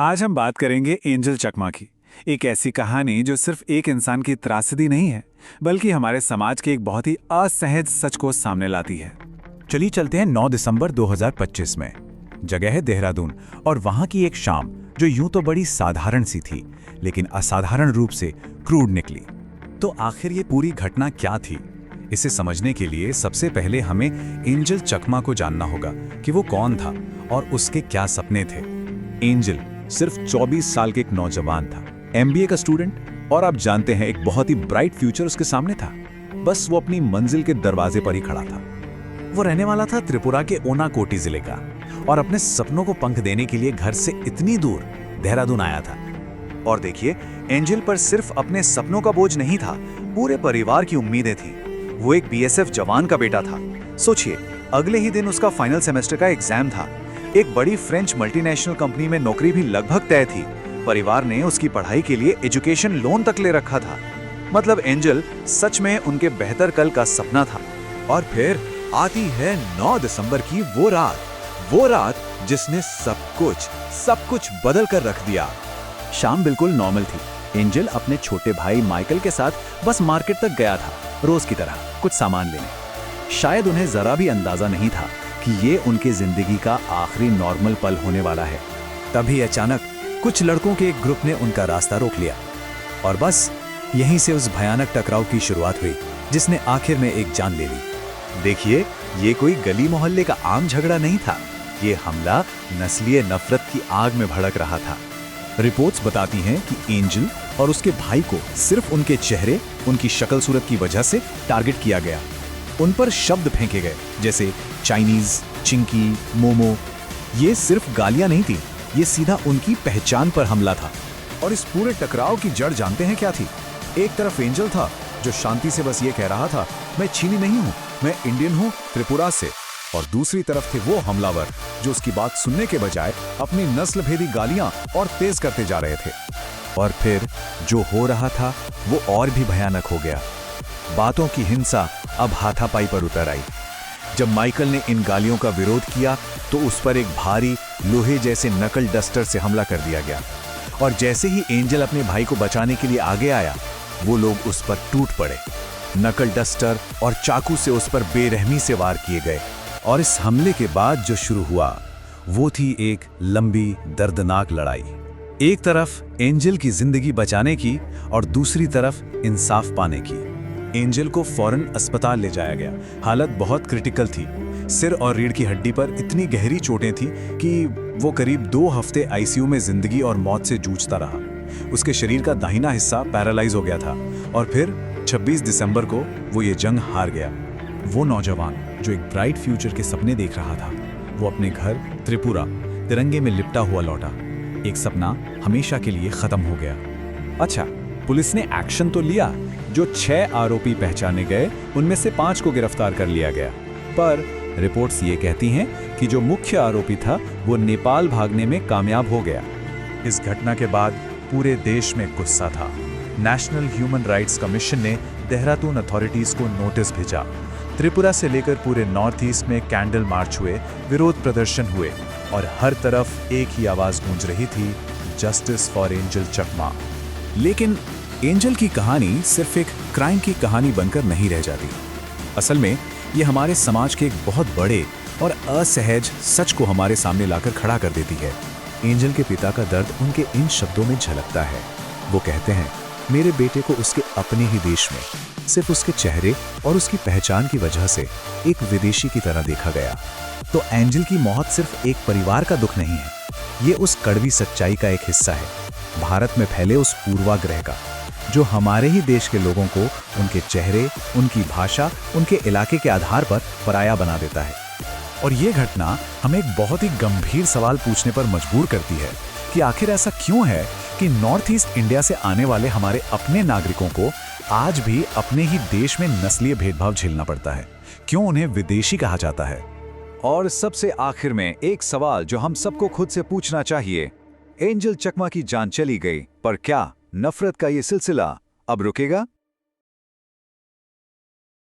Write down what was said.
आज हम बात करेंगे एंजल चकमा की। एक ऐसी कहानी जो सिर्फ एक इंसान की त्रासदी नहीं है, बल्कि हमारे समाज के एक बहुत ही असहज सच को सामने लाती है। चलिए चलते हैं 9 दिसंबर 2025 में। जगह है देहरादून और वहां की एक शाम जो यूं तो बड़ी साधारण सी थी, लेकिन असाधारण रूप से क्रूड निकली। तो आखिर ये पूरी घटना क्या थी? इसे समझने के लिए सबसे पहले हमें एंजल चकमा को जानना होगा कि वो कौन था और उसके क्या सपने थे। एंजल सिर्फ 24 साल के एक नौजवान था, एमबीए का स्टूडेंट, और आप जानते हैं एक बहुत ही ब्राइट फ्यूचर उसके सामने था। बस वो अपनी मंजिल के दरवाजे पर ही खड़ा था। वो रहने वाला था त्रिपुरा के ओनाकोटी जिले का और अपने सपनों को पंख देने के लिए घर से इतनी दूर देहरादून आया था। और देखिए, एंजल पर सिर्फ अपने सपनों का बोझ नहीं था, पूरे परिवार की उम्मीदें थी। वो एक बीएसएफ जवान का बेटा था। सोचिए, अगले ही दिन उसका फाइनल सेमेस्टर का एग्जाम था। एक बड़ी फ्रेंच मल्टीनेशनल कंपनी में नौकरी भी लगभग तय थी। परिवार ने उसकी पढ़ाई के लिए एजुकेशन लोन तक ले रखा था। मतलब एंजल सच में उनके बेहतर कल का सपना था। और फिर आती है 9 दिसंबर की वो रात जिसने सब कुछ बदल कर रख दिया। शाम बिल्कुल नॉर्मल थी। एंजल अपने छोटे भाई माइकल के साथ बस मार्केट तक गया था, रोज की तरह कुछ सामान लेने। शायद उन्हें जरा भी अंदाजा नहीं था कि ये उनकी जिंदगी का आखिरी नॉर्मल पल होने वाला है। तभी अचानक कुछ लड़कों के एक ग्रुप ने उनका रास्ता रोक लिया और बस यहीं से उस भयानक टकराव की शुरुआत हुई, जिसने आखिर में एक जान ले ली। देखिए, ये कोई गली मोहल्ले का आम झगड़ा नहीं था। ये हमला नस्लीय नफरत की आग में भड़क रहा था। रिपोर्ट्स बताती हैं कि एंजल और उसके भाई को सिर्फ उनके चेहरे, उनकी शक्ल सूरत की वजह से टारगेट किया गया। उन पर शब्द फेंके गए जैसे चाइनीज, चिंकी, मोमो। ये सिर्फ गालियां नहीं थी, ये सीधा उनकी पहचान पर हमला था। और इस पूरे टकराव की जड़ जानते हैं क्या थी? एक तरफ एंजल था जो शांति से बस ये कह रहा था, मैं चीनी नहीं हूं, मैं इंडियन हूं त्रिपुरा से। और दूसरी तरफ थे वो हमलावर जो उसकी बात सुनने के बजाय अपनी नस्ल भेदी गालियां और तेज करते जा रहे थे। और फिर जो हो रहा था वो और भी भयानक हो गया। बातों की हिंसा अब हाथापाई पर उतर आई। जब माइकल ने इन गालियों का विरोध किया तो उस पर एक भारी लोहे जैसे नकल डस्टर से हमला कर दिया गया। और जैसे ही एंजल अपने भाई को बचाने के लिए आगे आया, वो लोग उस पर टूट पड़े। नकल डस्टर और चाकू से उस पर बेरहमी से वार किए गए। और इस हमले के बाद जो शुरू हुआ वो थी एक लंबी दर्दनाक लड़ाई। एक तरफ एंजल की जिंदगी बचाने की और दूसरी तरफ इंसाफ पाने की। एंजल को फौरन अस्पताल ले जाया गया। हालत बहुत क्रिटिकल थी। सिर और रीढ़ की हड्डी पर इतनी गहरी चोटें थी कि वो करीब 2 हफ्ते आईसीयू में जिंदगी और मौत से जूझता रहा। उसके शरीर का दाहिना हिस्सा पैरालाइज हो गया था। और फिर 26 दिसंबर को वो ये जंग हार गया। वो नौजवान जो एक ब्राइट फ्यूचर के सपने देख रहा था, वो अपने घर त्रिपुरा तिरंगे में लिपटा हुआ लौटा। एक सपना हमेशा के लिए खत्म हो गया। अच्छा, पुलिस ने एक्शन तो लिया। जो 6 आरोपी पहचाने गए, उनमें से 5 को गिरफ्तार कर लिया गया। पर रिपोर्ट्स ये कहती हैं कि जो मुख्य आरोपी था वो नेपाल भागने में कामयाब हो गया। इस घटना के बाद पूरे देश में गुस्सा था। नेशनल ह्यूमन राइट्स कमीशन ने देहरादून अथॉरिटीज को नोटिस भेजा। त्रिपुरा से लेकर पूरे नॉर्थ ईस्ट में कैंडल मार्च हुए, विरोध प्रदर्शन हुए और हर तरफ एक ही आवाज गूंज रही थी, जस्टिस फॉर एंजल चकमा। लेकिन एंजल की कहानी सिर्फ एक क्राइम की कहानी बनकर नहीं रह जाती। असल में ये हमारे समाज के एक बहुत बड़े और असहज सच को हमारे सामने लाकर खड़ा कर देती है। एंजल के पिता का दर्द उनके इन शब्दों में झलकता है। वो कहते हैं, मेरे बेटे को उसके अपने ही देश में सिर्फ उसके चेहरे और उसकी पहचान की वजह से एक विदेशी की तरह देखा गया। तो एंजल की मौत सिर्फ एक परिवार का दुख नहीं है, ये उस कड़वी सच्चाई का एक हिस्सा है, भारत में फैले उस पूर्वाग्रह का, जो हमारे ही देश के लोगों को उनके चेहरे, उनकी भाषा, उनके इलाके के आधार पर पराया बना देता है। और ये घटना हमें एक बहुत ही गंभीर सवाल पूछने पर मजबूर करती है कि आखिर ऐसा क्यों है कि नॉर्थ ईस्ट इंडिया से आने वाले हमारे अपने नागरिकों को आज भी अपने ही देश में नस्लीय भेदभाव झेलना पड़ता है? क्यों उन्हें विदेशी कहा जाता है? और सबसे आखिर में एक सवाल जो हम सबको खुद से पूछना चाहिए, एंजल चकमा की जान चली गई, पर क्या नफरत का ये सिलसिला अब रुकेगा?